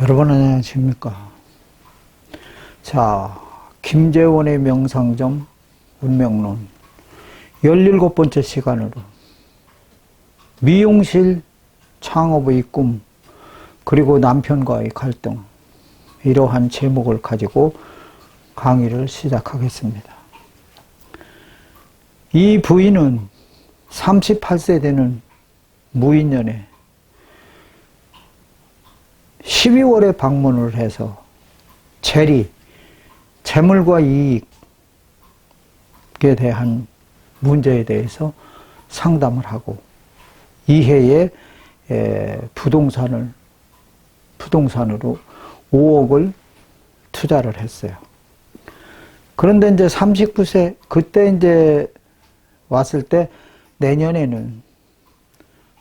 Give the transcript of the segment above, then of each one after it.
여러분 안녕하십니까. 자, 김재원의 명상점 운명론 17번째 시간으로 미용실 창업의 꿈 그리고 남편과의 갈등, 이러한 제목을 가지고 강의를 시작하겠습니다. 이 부인은 38세 되는 무인년에 12월에 방문을 해서 재리, 재물과 이익에 대한 문제에 대해서 상담을 하고 이해에 부동산으로 5억을 투자를 했어요. 그런데 이제 39세, 그때 이제 왔을 때 내년에는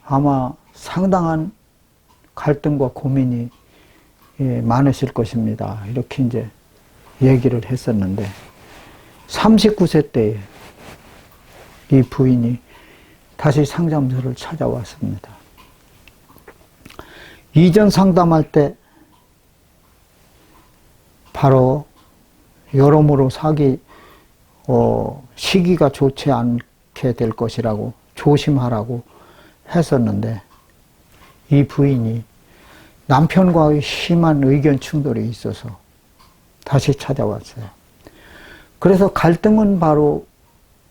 아마 상당한 갈등과 고민이 많으실 것입니다. 이렇게 이제 얘기를 했었는데 39세 때에 이 부인이 다시 상담소를 찾아왔습니다. 이전 상담할 때 바로 여러모로 시기가 좋지 않게 될 것이라고 조심하라고 했었는데 이 부인이 남편과의 심한 의견 충돌이 있어서 다시 찾아왔어요. 그래서 갈등은 바로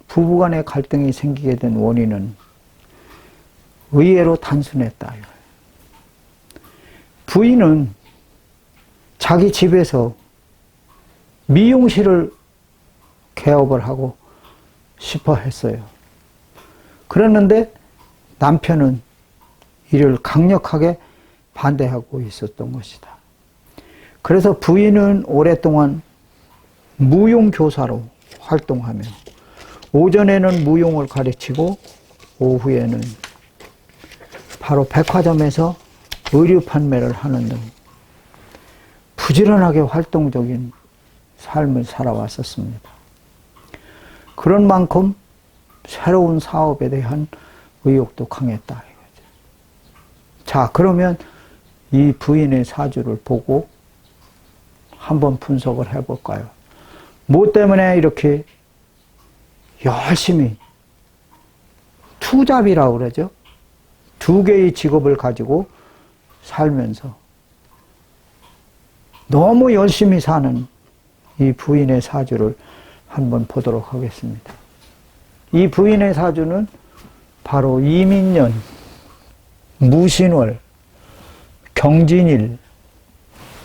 부부간의 갈등이 생기게 된 원인은 의외로 단순했다. 부인은 자기 집에서 미용실을 개업을 하고 싶어 했어요. 그랬는데 남편은 이를 강력하게 반대하고 있었던 것이다. 그래서 부인은 오랫동안 무용교사로 활동하며 오전에는 무용을 가르치고 오후에는 바로 백화점에서 의류 판매를 하는 등 부지런하게 활동적인 삶을 살아왔었습니다. 그런 만큼 새로운 사업에 대한 의욕도 강했다. 자, 그러면 이 부인의 사주를 보고 한번 분석을 해볼까요? 뭐 때문에 이렇게 열심히 투잡이라고 그러죠? 두 개의 직업을 가지고 살면서 너무 열심히 사는 이 부인의 사주를 한번 보도록 하겠습니다. 이 부인의 사주는 바로 이민년, 무신월, 경진일,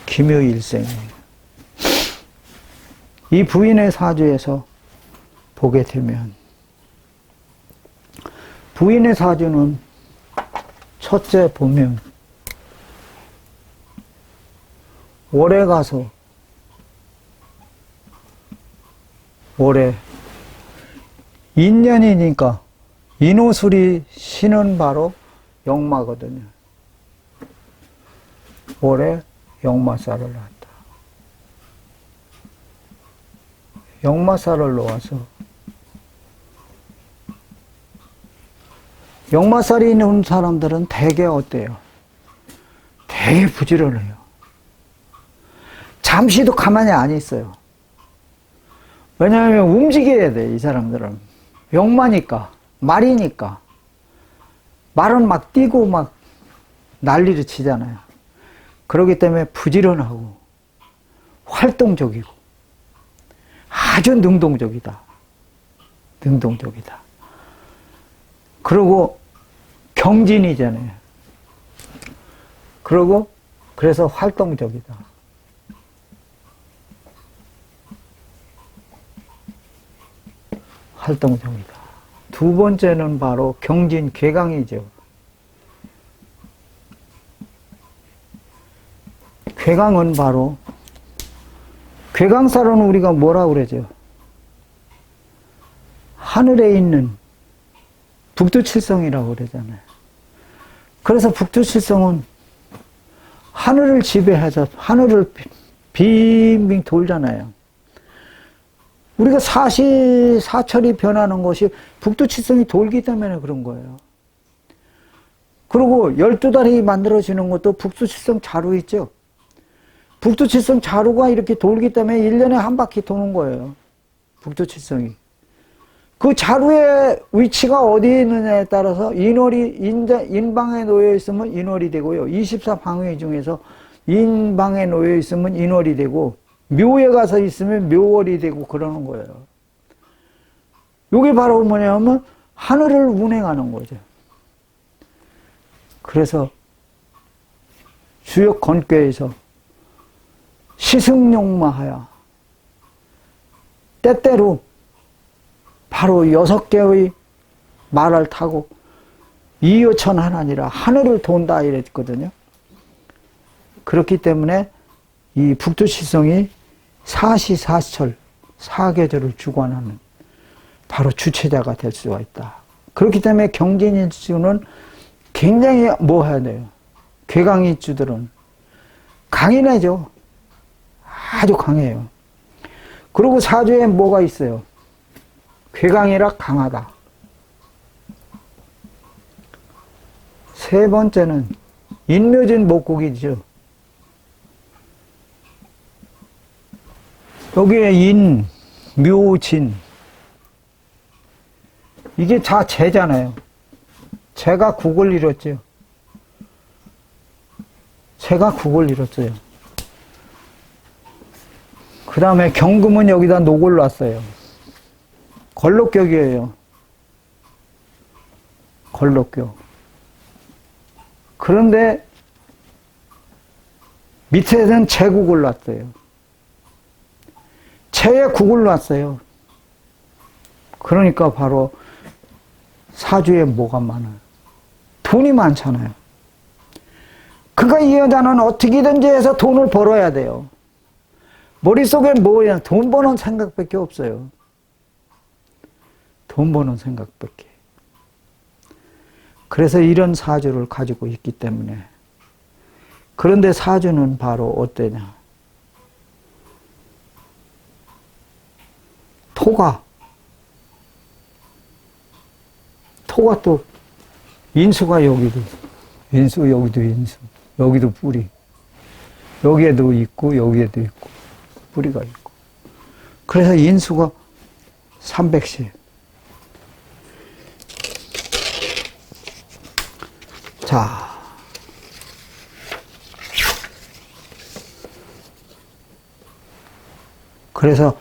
김요일생이에요. 이 부인의 사주에서 보게 되면 부인의 사주는 첫째 보면 월에 가서 월에 인년이니까 인호술이 신은 바로 역마거든요. 올해 역마살을 낳았다. 역마살을 놓아서 역마살이 있는 사람들은 되게 어때요? 되게 부지런해요. 잠시도 가만히 안 있어요. 왜냐하면 움직여야 돼, 이 사람들은. 역마니까, 말이니까. 말은 막 뛰고 막 난리를 치잖아요. 그렇기 때문에 부지런하고 활동적이고 아주 능동적이다. 능동적이다. 그리고 경진이잖아요. 그리고 그래서 활동적이다. 활동적이다. 두 번째는 바로 경진 괴강이죠. 괴강은 바로 괴강살은 우리가 뭐라고 그러죠? 하늘에 있는 북두칠성이라고 그러잖아요. 그래서 북두칠성은 하늘을 지배해서 하늘을 빙빙 돌잖아요. 우리가 사시사철이 변하는 것이 북두칠성이 돌기 때문에 그런 거예요. 그리고 12달이 만들어지는 것도 북두칠성 자루 있죠. 북두칠성 자루가 이렇게 돌기 때문에 1년에 한 바퀴 도는 거예요. 북두칠성이. 그 자루의 위치가 어디에 있느냐에 따라서 인방에 놓여 있으면 인월이 되고요. 24방위 중에서 인방에 놓여 있으면 인월이 되고, 묘에 가서 있으면 묘월이 되고 그러는 거예요. 이게 바로 뭐냐면 하늘을 운행하는 거죠. 그래서 주역 건괴에서 시승용마하여 때때로 바로 6개의 말을 타고 이여천하나니라 하늘을 돈다 이랬거든요. 그렇기 때문에 이 북두칠성이 사시사철 사계절을 주관하는 바로 주체자가 될 수가 있다. 그렇기 때문에 경진일주는 굉장히 뭐 해야 돼요? 괴강일주들은 강인해져. 아주 강해요. 그리고 사주에 뭐가 있어요? 괴강이라 강하다. 세 번째는 인묘진 목국이죠. 여기에 인, 묘, 진. 이게 다 재잖아요. 재가 국을 이뤘죠. 재가 국을 이뤘어요. 그 다음에 경금은 여기다 녹을 놨어요. 걸록격이에요. 걸록격. 그런데 밑에는 재국을 놨어요. 재에 국을 놨어요. 그러니까 바로 사주에 뭐가 많아요? 돈이 많잖아요. 그러니까 이 여자는 어떻게든지 해서 돈을 벌어야 돼요. 머릿속에 뭐야? 돈 버는 생각밖에 없어요. 돈 버는 생각밖에. 그래서 이런 사주를 가지고 있기 때문에. 그런데 사주는 바로 어때냐? 토가 또 인수가 여기도 여기도 인수, 여기도 뿌리, 여기에도 있고 여기에도 있고 뿌리가 있고. 그래서 인수가 300시. 자, 그래서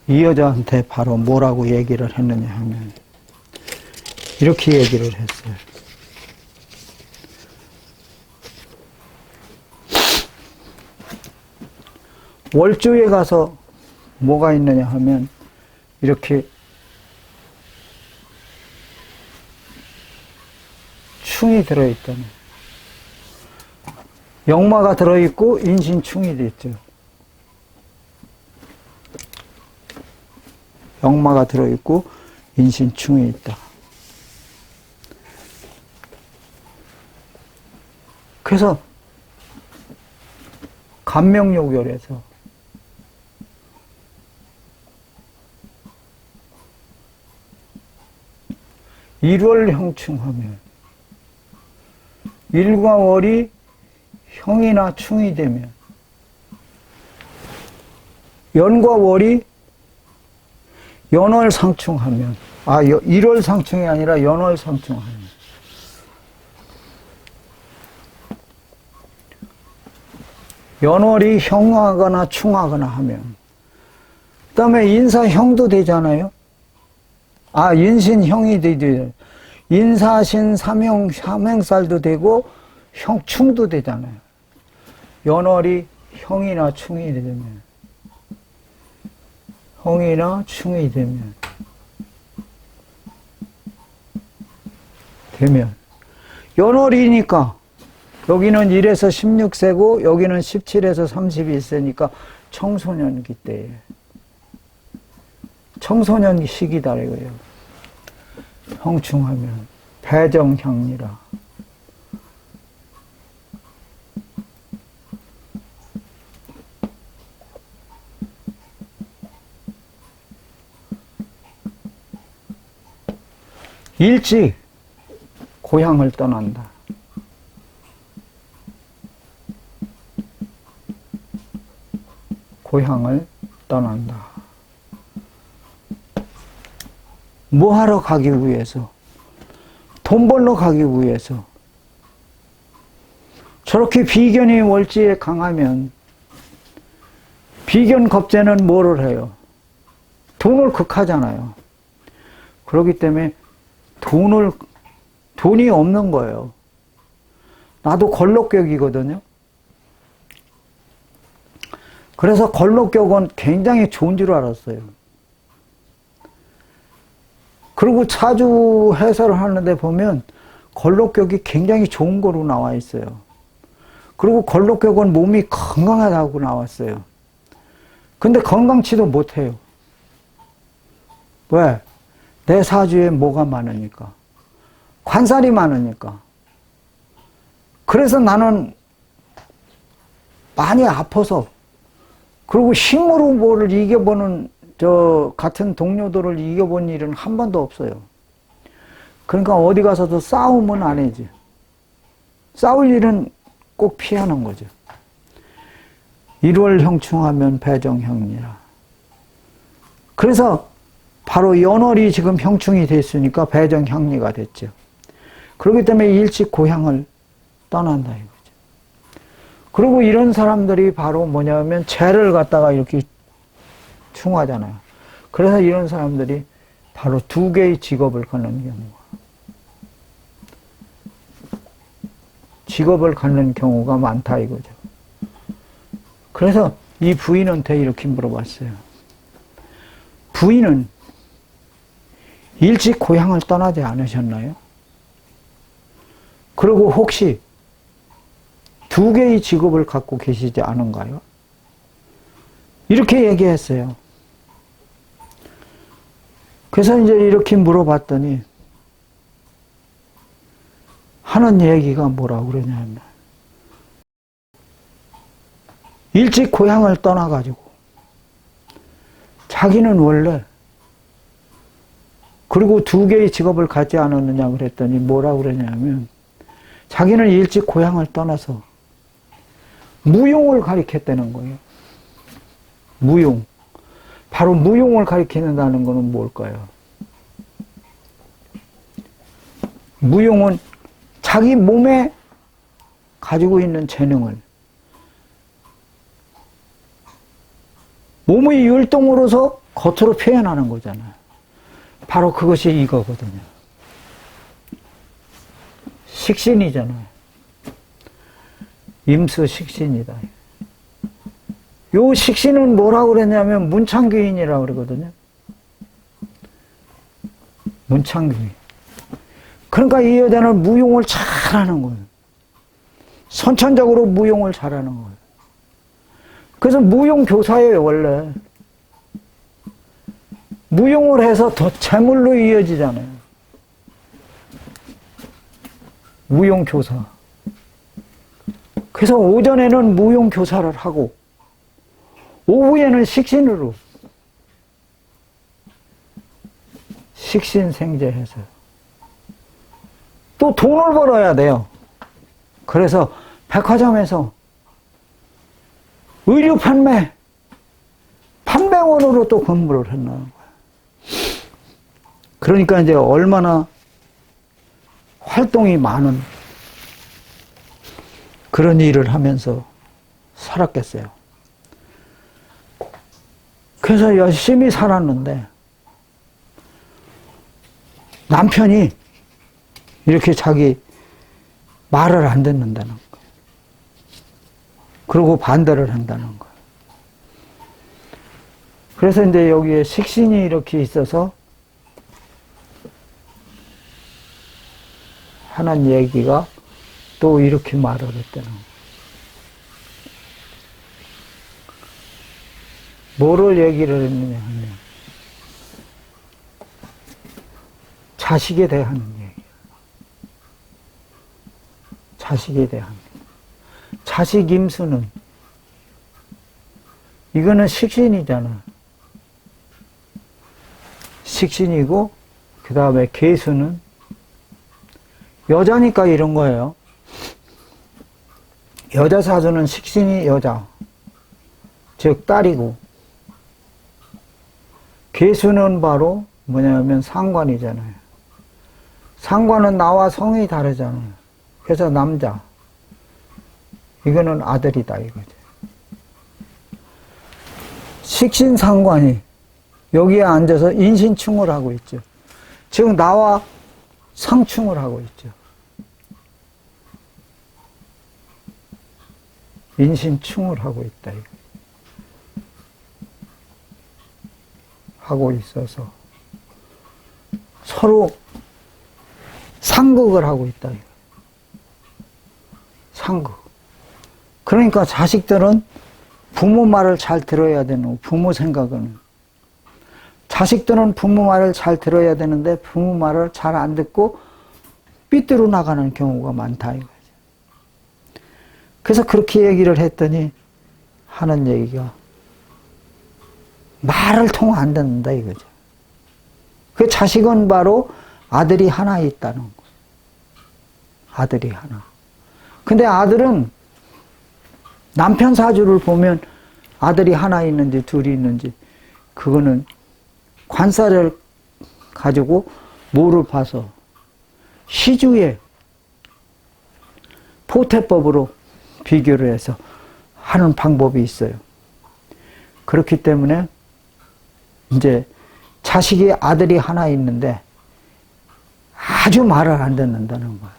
이 여자한테 바로 뭐라고 얘기를 했느냐 하면 이렇게 얘기를 했어요. 월주에 가서 뭐가 있느냐 하면 이렇게 충이 들어있다네. 역마가 들어있고 인신충이 있죠. 역마가 들어있고 인신충이 있다. 그래서 간명요결에서 일월형충하면 일과 월이 형이나 충이 되면 연과 월이 연월상충하면 일월상충이 아니라 연월상충하면 연월이 형하거나 충하거나 하면 그 다음에 인사형도 되잖아요. 인신형이 되죠. 인사신 삼행살도 되고 충도 되잖아요. 연월이 형이나 충이 되면 연월이니까 여기는 1에서 16세고 여기는 17에서 31세니까 청소년기 때에 청소년 시기다 이거예요. 형충하면 배정형이라. 일찍 고향을 떠난다. 고향을 떠난다. 뭐 하러 가기 위해서? 돈 벌러 가기 위해서. 저렇게 비견이 월지에 강하면 비견 겁재는 뭐를 해요? 돈을 극하잖아요. 그렇기 때문에 돈이 없는 거예요. 나도 걸록격이거든요. 그래서 걸록격은 굉장히 좋은 줄 알았어요. 그리고 차주 해설을 하는데 보면 걸록격이 굉장히 좋은 거로 나와 있어요. 그리고 걸록격은 몸이 건강하다고 나왔어요. 근데 건강치도 못해요. 왜? 내 사주에 뭐가 많으니까. 관살이 많으니까. 그래서 나는 많이 아파서, 그리고 힘으로 뭐를 이겨보는, 같은 동료들을 이겨본 일은 한 번도 없어요. 그러니까 어디 가서도 싸움은 안 해지. 싸울 일은 꼭 피하는 거죠. 1월 형충하면 배정형이라. 그래서 바로 연월이 지금 형충이 됐으니까 배정형리가 됐죠. 그렇기 때문에 일찍 고향을 떠난다 이거죠. 그리고 이런 사람들이 바로 뭐냐면 재를 갖다가 이렇게 충하잖아요. 그래서 이런 사람들이 바로 두 개의 직업을 갖는 경우가 많다 이거죠. 그래서 이 부인한테 이렇게 물어봤어요. 부인은 일찍 고향을 떠나지 않으셨나요? 그리고 혹시 두 개의 직업을 갖고 계시지 않은가요? 이렇게 얘기했어요. 그래서 이제 이렇게 물어봤더니 하는 얘기가 뭐라고 그러냐면, 일찍 고향을 떠나가지고 자기는 원래, 그리고 두 개의 직업을 갖지 않았느냐 그랬더니 뭐라고 그러냐면, 자기는 일찍 고향을 떠나서 무용을 가리켰다는 거예요. 무용. 바로 무용을 가리킨다는 것은 뭘까요? 무용은 자기 몸에 가지고 있는 재능을 몸의 율동으로서 겉으로 표현하는 거잖아요. 바로 그것이 이거거든요. 식신이잖아요. 임수 식신이다. 요 식신은 뭐라고 그랬냐면 문창귀인이라고 그러거든요. 문창귀인. 그러니까 이 여자는 무용을 잘하는 거예요. 선천적으로 무용을 잘하는 거예요. 그래서 무용교사예요, 원래. 무용을 해서 더 재물로 이어지잖아요. 무용교사. 그래서 오전에는 무용교사를 하고 오후에는 식신으로 식신생재해서 또 돈을 벌어야 돼요. 그래서 백화점에서 의류 판매원으로 또 근무를 했나는 거예요. 그러니까 이제 얼마나 활동이 많은 그런 일을 하면서 살았겠어요. 그래서 열심히 살았는데 남편이 이렇게 자기 말을 안 듣는다는 거예요. 그리고 반대를 한다는 거예요. 그래서 이제 여기에 식신이 이렇게 있어서 하는 얘기가 또 이렇게 말을 했다는 거예요. 뭐를 얘기를 했느냐 하면 자식에 대한 얘기. 자식에 대한 자식 임수는 이거는 식신이잖아. 식신이고 그 다음에 계수는 여자니까 이런 거예요. 여자 사주는 식신이 여자. 즉 딸이고, 계수는 바로 뭐냐면 상관이잖아요. 상관은 나와 성이 다르잖아요. 그래서 남자. 이거는 아들이다 이거죠. 식신상관이 여기에 앉아서 인신충을 하고 있죠. 즉 나와 상충을 하고 있죠. 인신충을 하고 있다 이거. 하고 있어서 서로 상극을 하고 있다 이거. 상극. 그러니까 자식들은 부모 말을 잘 들어야 되는, 부모 생각은. 자식들은 부모 말을 잘 들어야 되는데 부모 말을 잘 안 듣고 삐뚤어 나가는 경우가 많다 이거죠. 그래서 그렇게 얘기를 했더니 하는 얘기가 말을 통 안 듣는다 이거죠. 그 자식은 바로 아들이 하나 있다는 거. 아들이 하나. 근데 아들은 남편 사주를 보면 아들이 하나 있는지 둘이 있는지 그거는 관사를 가지고 뭐를 봐서 시주에 포태법으로 비교를 해서 하는 방법이 있어요. 그렇기 때문에 이제 자식이 아들이 하나 있는데 아주 말을 안 듣는다는 거예요.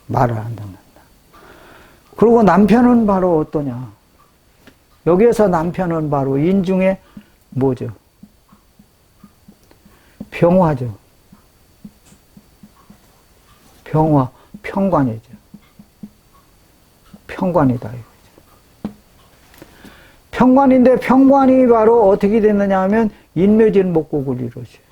말을 안 듣는다. 그리고 남편은 바로 어떠냐. 여기에서 남편은 바로 인중에 뭐죠? 병화죠. 병화, 평관이죠. 평관이다 이거죠. 평관인데 평관이 바로 어떻게 됐느냐 하면 인묘진 목국을 이루어져요.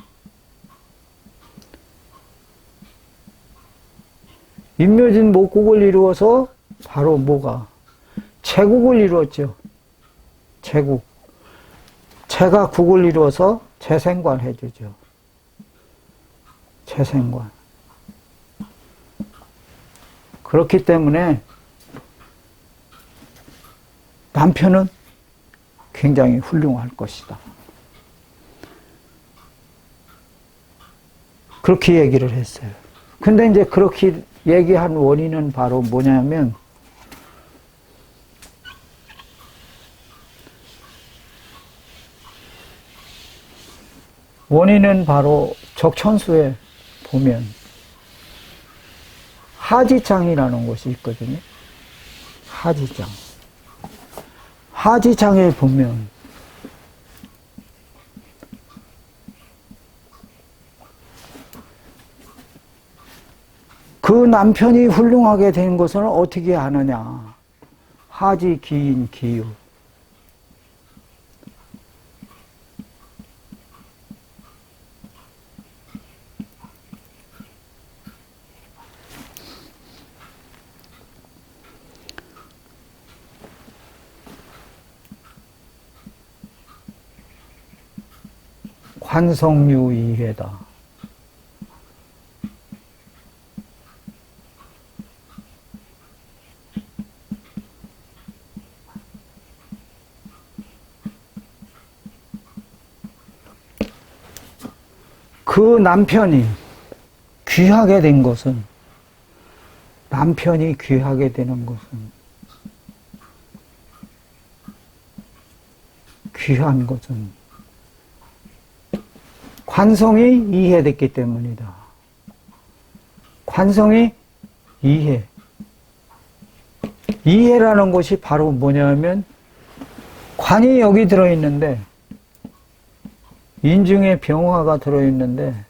인묘진 목국을 이루어서 바로 뭐가? 제국을 이루었죠. 제국. 제가 국을 이루어서 재생관 해주죠. 재생관. 그렇기 때문에 남편은 굉장히 훌륭할 것이다. 그렇게 얘기를 했어요. 근데 이제 그렇게 얘기한 원인은 바로 뭐냐면 원인은 바로 적천수에 보면 하지장이라는 곳이 있거든요. 하지장. 하지장에 보면 그 남편이 훌륭하게 된 것을 어떻게 아느냐. 하지, 기인, 기유. 관성유이회다. 그 남편이 귀하게 된 것은, 남편이 귀하게 되는 것은, 귀한 것은 관성이 이해됐기 때문이다. 관성이 이해. 이해라는 것이 바로 뭐냐면 관이 여기 들어있는데 인중에 병화가 들어있는데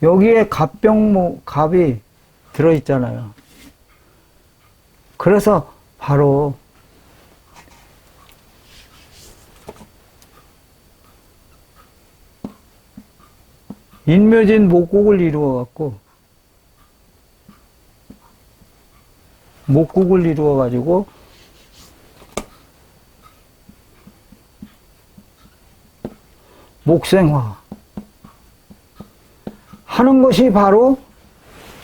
여기에 갑병무, 갑이 들어있잖아요. 그래서 바로 인묘진 목국을 이루어갖고 목국을 이루어가지고 목생화 하는 것이 바로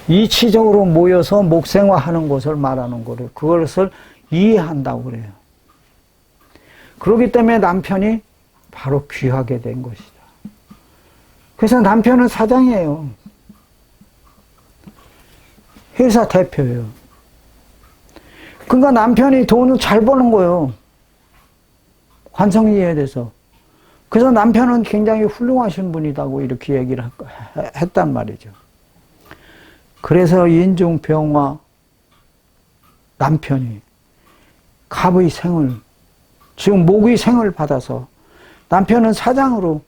이치적으로 모여서 목생화 하는 것을 말하는 거래요. 그것을 이해한다고 그래요. 그렇기 때문에 남편이 바로 귀하게 된 것이다. 그래서 남편은 사장이에요. 회사 대표예요. 그러니까 남편이 돈을 잘 버는 거예요. 관성이에 대해서. 그래서 남편은 굉장히 훌륭하신 분이라고 이렇게 얘기를 했단 말이죠. 그래서 인중병화 남편이 갑의 생을, 지금 목의 생을 받아서 남편은 사장으로,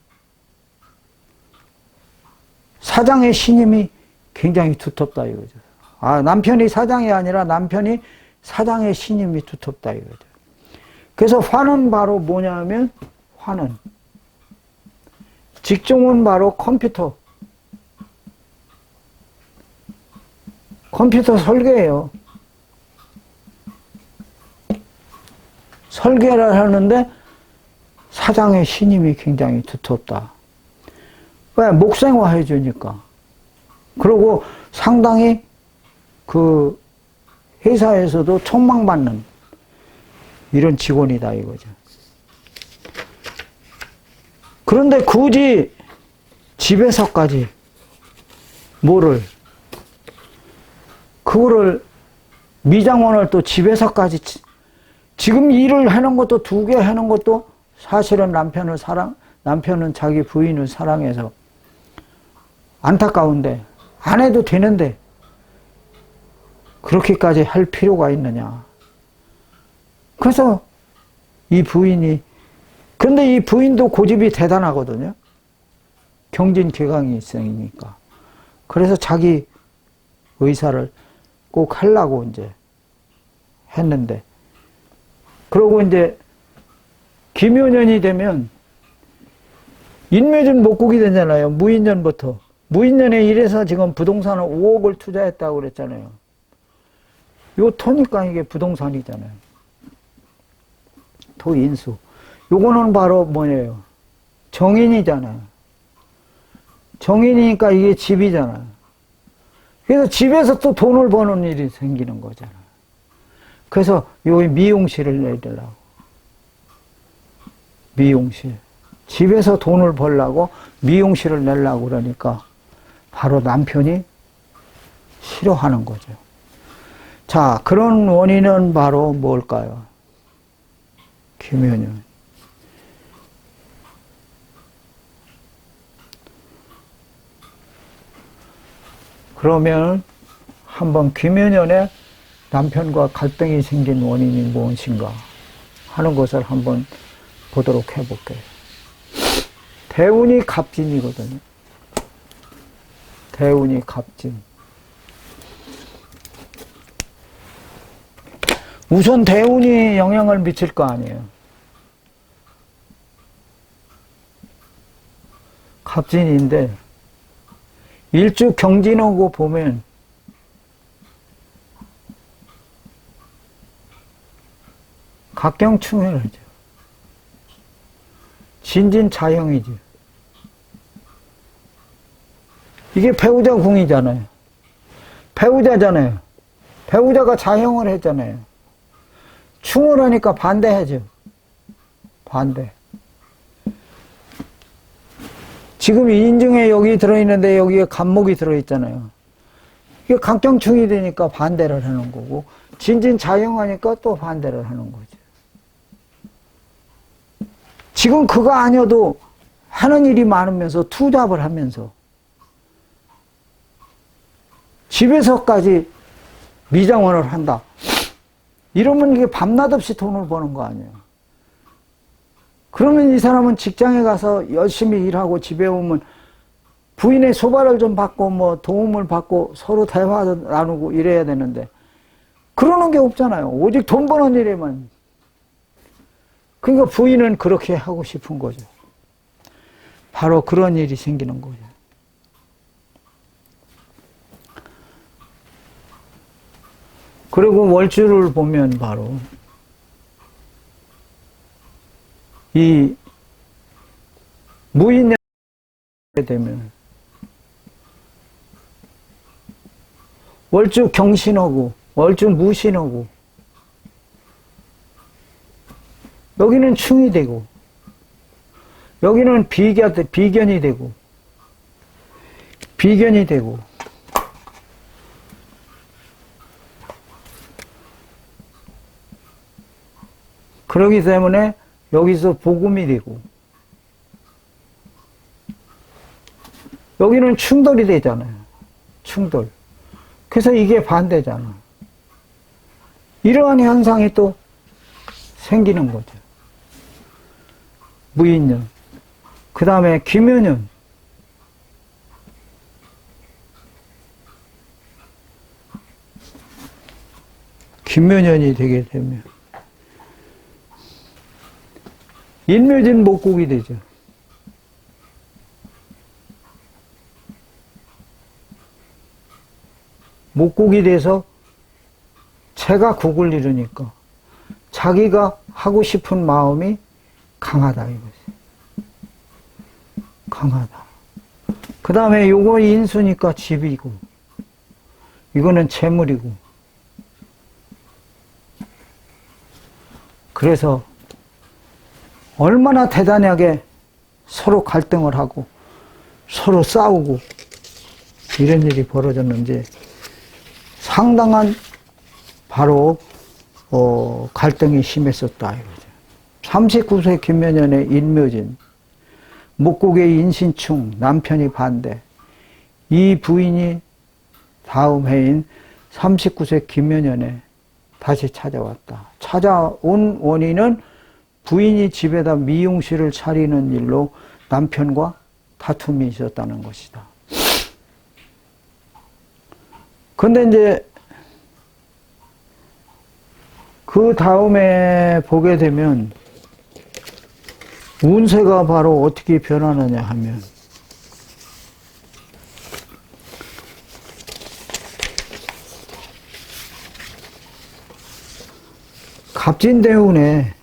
사장의 신임이 굉장히 두텁다 이거죠. 아, 남편이 사장이 아니라 남편이 사장의 신임이 두텁다 이거죠. 그래서 화는 바로 뭐냐면, 화는 직종은 바로 컴퓨터 설계예요. 설계를 하는데 사장의 신임이 굉장히 두텁다. 왜? 목생화 해주니까. 그리고 상당히 그 회사에서도 촉망받는 이런 직원이다 이거죠. 그런데 굳이 집에서까지 그거를 미장원을 또 집에서까지 지금 일을 하는 것도 2개 하는 것도 사실은 남편은 자기 부인을 사랑해서 안타까운데 안 해도 되는데 그렇게까지 할 필요가 있느냐. 그래서 이 부인이, 근데 이 부인도 고집이 대단하거든요. 경진개강이 있으니까. 그래서 자기 의사를 꼭 하려고 이제 했는데, 그러고 이제 김효년이 되면 인묘준 목국이 되잖아요. 무인년부터. 무인년에 이래서 지금 부동산을 5억을 투자했다고 그랬잖아요. 요 토니까 이게 부동산이잖아요. 토인수. 요거는 바로 뭐예요? 정인이잖아요. 정인이니까 이게 집이잖아요. 그래서 집에서 또 돈을 버는 일이 생기는 거잖아요. 그래서 여기 미용실을 내려고. 미용실. 집에서 돈을 벌려고 미용실을 내려고 그러니까 바로 남편이 싫어하는 거죠. 자, 그런 원인은 바로 뭘까요? 김효년. 그러면 한번 김효년의 남편과 갈등이 생긴 원인이 무엇인가 하는 것을 한번 보도록 해볼게요. 대운이 갑진이거든요. 대운이 갑진. 우선 대운이 영향을 미칠 거 아니에요. 갑진인데 일주 경진하고 보면 각경충해라죠. 진진자형이죠. 이게 배우자 궁이잖아요. 배우자잖아요. 배우자가 자형을 했잖아요. 충을 하니까 반대하죠. 반대. 지금 인중에 여기 들어있는데 여기에 간목이 들어있잖아요. 이게 각경충이 되니까 반대를 하는 거고, 진진자형하니까 또 반대를 하는 거죠. 지금 그거 아니어도 하는 일이 많으면서 투잡을 하면서 집에서까지 미장원을 한다. 이러면 이게 밤낮 없이 돈을 버는 거 아니에요. 그러면 이 사람은 직장에 가서 열심히 일하고 집에 오면 부인의 소발을 좀 받고 뭐 도움을 받고 서로 대화도 나누고 이래야 되는데 그러는 게 없잖아요. 오직 돈 버는 일에만. 그러니까 부인은 그렇게 하고 싶은 거죠. 바로 그런 일이 생기는 거죠. 그리고 월주를 보면 바로 이 무인년에 되면 월주 경신하고 월주 무신하고 여기는 충이 되고, 여기는 비견이 되고, 비견이 되고, 그러기 때문에 여기서 복음이 되고, 여기는 충돌이 되잖아요. 충돌. 그래서 이게 반대잖아. 이러한 현상이 또 생기는 거죠. 무인년. 그 다음에 기묘년. 기묘년이 되게 되면 인묘진 목국이 되죠. 목국이 돼서 제가 국을 이루니까 자기가 하고 싶은 마음이 강하다 이거지. 강하다. 그 다음에 요거 인수니까 집이고, 이거는 재물이고. 그래서 얼마나 대단하게 서로 갈등을 하고 서로 싸우고 이런 일이 벌어졌는지 상당한 바로 갈등이 심했었다 이거죠. 39세 김묘년의 인묘진, 목국의 인신충, 남편이 반대. 이 부인이 다음 해인 39세 김묘년에 다시 찾아왔다. 찾아온 원인은 부인이 집에다 미용실을 차리는 일로 남편과 다툼이 있었다는 것이다. 근데 이제 그 다음에 보게 되면 운세가 바로 어떻게 변하느냐 하면 갑진대운에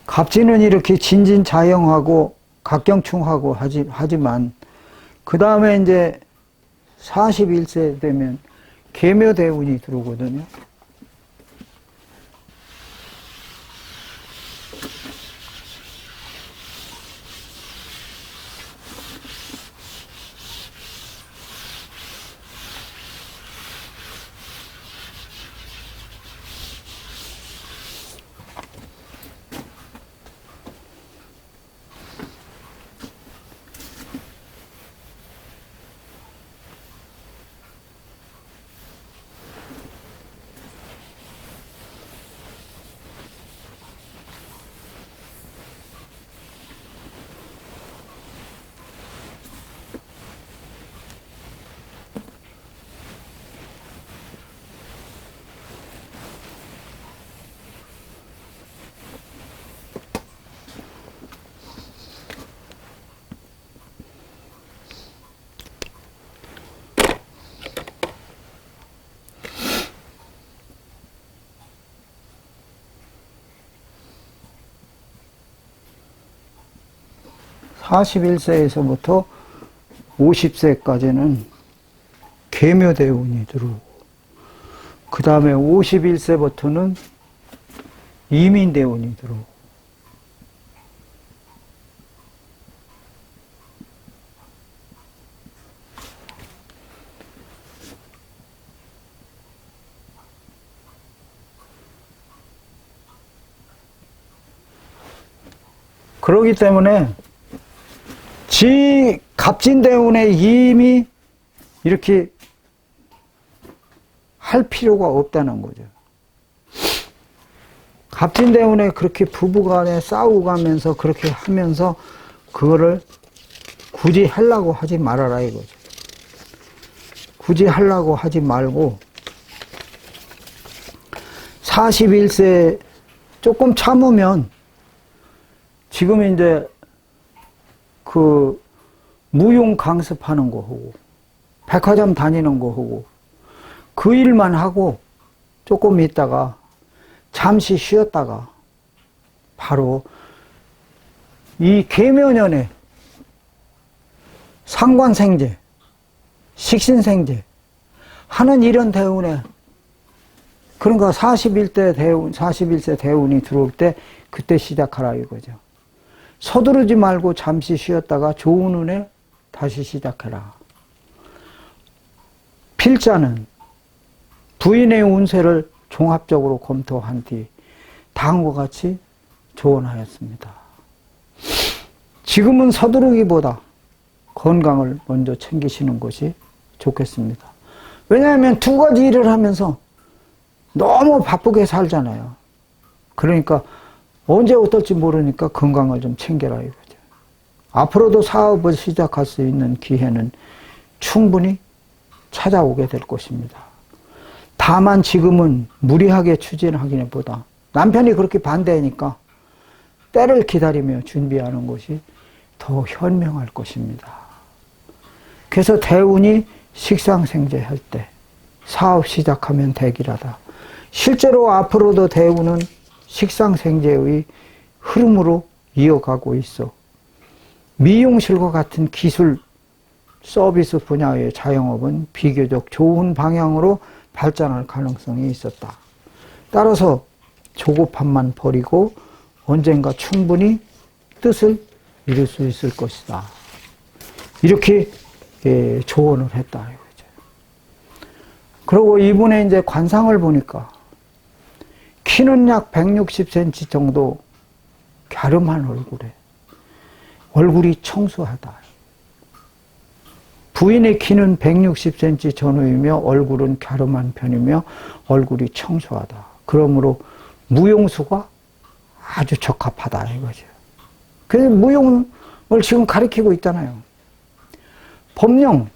갑진은 이렇게 진진자영하고 각경충하고 하지만 그 다음에 이제 41세 되면 계묘대운이 들어오거든요. (41세에서부터) (50세까지는) 계묘대운이 들어오고, 그 다음에 51세부터는 이민대운이 들어오고, 그러기 때문에 갑진대운에 이미 이렇게 할 필요가 없다는 거죠. 갑진대운에 그렇게 부부간에 싸우고 가면서 그렇게 하면서 그거를 굳이 하려고 하지 말아라 이거죠. 굳이 하려고 하지 말고 41세 조금 참으면 지금 이제 그 무용 강습하는 거 하고 백화점 다니는 거 하고 그 일만 하고 조금 있다가 잠시 쉬었다가 바로 이 계묘년에 상관생제, 식신생제 하는 이런 대운에 그러니까 41세 대운이 들어올 때 그때 시작하라 이거죠. 서두르지 말고 잠시 쉬었다가 좋은 운에 다시 시작해라. 필자는 부인의 운세를 종합적으로 검토한 뒤 다음과 같이 조언하였습니다. 지금은 서두르기보다 건강을 먼저 챙기시는 것이 좋겠습니다. 왜냐하면 두 가지 일을 하면서 너무 바쁘게 살잖아요. 그러니까 언제 어떨지 모르니까 건강을 좀 챙겨라 이거죠. 앞으로도 사업을 시작할 수 있는 기회는 충분히 찾아오게 될 것입니다. 다만 지금은 무리하게 추진하기보다 남편이 그렇게 반대하니까 때를 기다리며 준비하는 것이 더 현명할 것입니다. 그래서 대운이 식상생재할 때 사업 시작하면 대기라다. 실제로 앞으로도 대운은 식상생재의 흐름으로 이어가고 있어 미용실과 같은 기술 서비스 분야의 자영업은 비교적 좋은 방향으로 발전할 가능성이 있었다. 따라서 조급함만 버리고 언젠가 충분히 뜻을 이룰 수 있을 것이다. 이렇게 조언을 했다. 이거죠. 그리고 이분의 이제 관상을 보니까 키는 약 160cm 정도 갸름한 얼굴이 청소하다. 부인의 키는 160cm 전후이며 얼굴은 갸름한 편이며 얼굴이 청소하다. 그러므로 무용수가 아주 적합하다 이거죠. 그래서 무용을 지금 가르치고 있잖아요. 법령,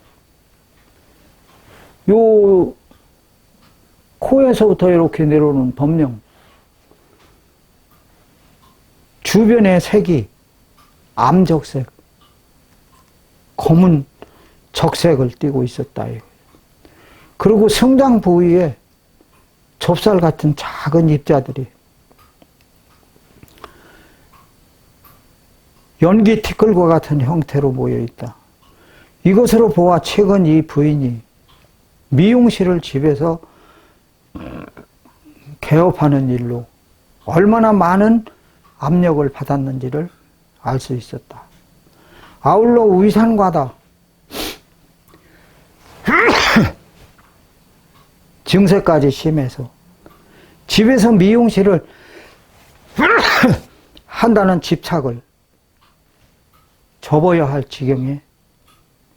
요 코에서부터 이렇게 내려오는 법령, 주변의 색이 암적색, 검은 적색을 띠고 있었다. 그리고 성장 부위에 좁쌀 같은 작은 입자들이 연기 티끌과 같은 형태로 모여 있다. 이것으로 보아 최근 이 부인이 미용실을 집에서 개업하는 일로 얼마나 많은 압력을 받았는지를 알 수 있었다. 아울러 위산과다 증세까지 심해서 집에서 미용실을 한다는 집착을 접어야 할 지경에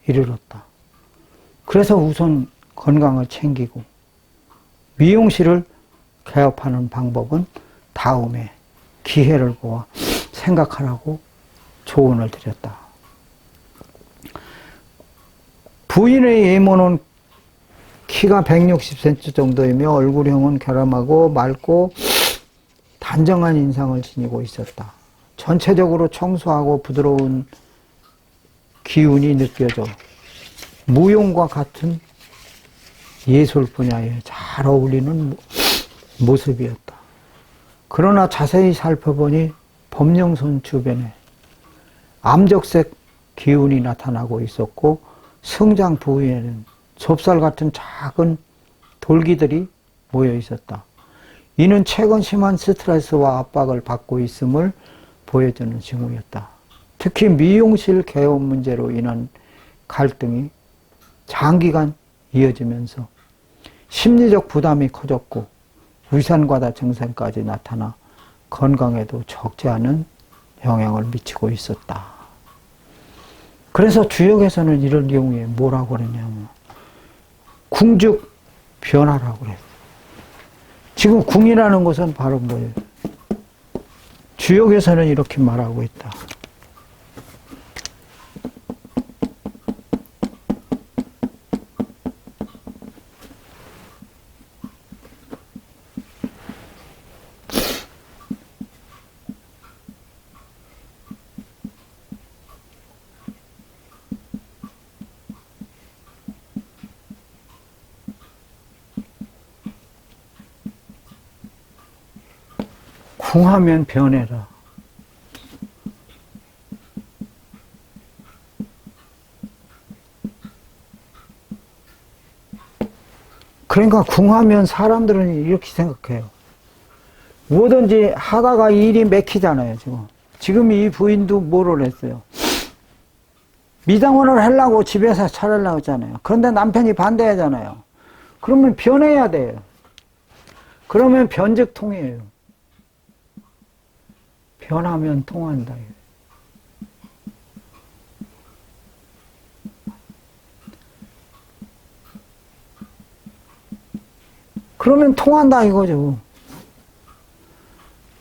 이르렀다. 그래서 우선 건강을 챙기고 미용실을 개업하는 방법은 다음에 기회를 보아 생각하라고 조언을 드렸다. 부인의 예모는 키가 160cm 정도이며 얼굴형은 갸름하고 맑고 단정한 인상을 지니고 있었다. 전체적으로 청소하고 부드러운 기운이 느껴져 무용과 같은 예술 분야에 잘 어울리는 모습이었다. 그러나 자세히 살펴보니 법령손 주변에 암적색 기운이 나타나고 있었고 성장 부위에는 좁쌀 같은 작은 돌기들이 모여 있었다. 이는 최근 심한 스트레스와 압박을 받고 있음을 보여주는 징후였다. 특히 미용실 개업 문제로 인한 갈등이 장기간 이어지면서 심리적 부담이 커졌고 위산과다 증상까지 나타나 건강에도 적지 않은 영향을 미치고 있었다. 그래서 주역에서는 이런 경우에 뭐라고 그러냐면 궁죽 변화라고 그래요. 지금 궁이라는 것은 바로 뭐예요? 주역에서는 이렇게 말하고 있다. 궁하면 변해라. 그러니까 궁하면 사람들은 이렇게 생각해요. 뭐든지 하다가 일이 맥히잖아요, 지금. 지금 이 부인도 뭐를 했어요? 미장원을 하려고 집에서 차리려고 했잖아요. 그런데 남편이 반대하잖아요. 그러면 변해야 돼요. 그러면 변적통이에요. 변하면 통한다. 그러면 통한다 이거죠.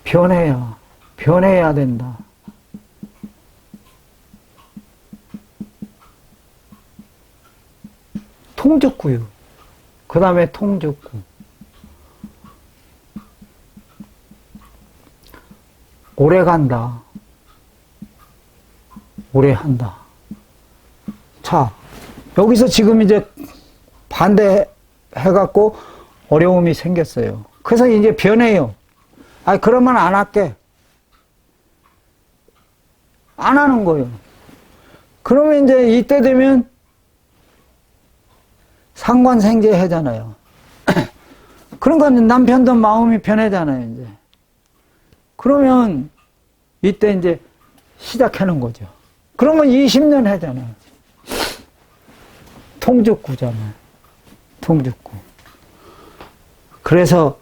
변해야 된다. 통적구요. 그 다음에 통적구. 오래 간다. 오래 한다. 자, 여기서 지금 이제 반대해갖고 어려움이 생겼어요. 그래서 이제 변해요. 아, 그러면 안 할게. 안 하는 거예요. 그러면 이제 이때 되면 상관생제 하잖아요. 그러니까 남편도 마음이 변하잖아요, 이제. 그러면 이때 이제 시작하는 거죠. 그러면 20년 하잖아요. 통적구잖아요. 통적구. 그래서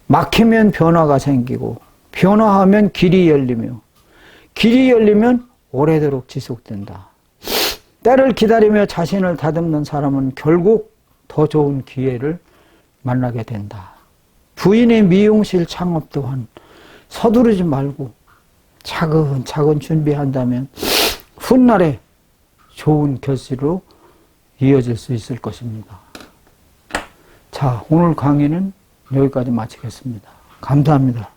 막히면 변화가 생기고, 변화하면 길이 열리며, 길이 열리면 오래도록 지속된다. 때를 기다리며 자신을 다듬는 사람은 결국 더 좋은 기회를 만나게 된다. 부인의 미용실 창업 또한 서두르지 말고 차근차근 준비한다면 훗날에 좋은 결실로 이어질 수 있을 것입니다. 자, 오늘 강의는 여기까지 마치겠습니다. 감사합니다.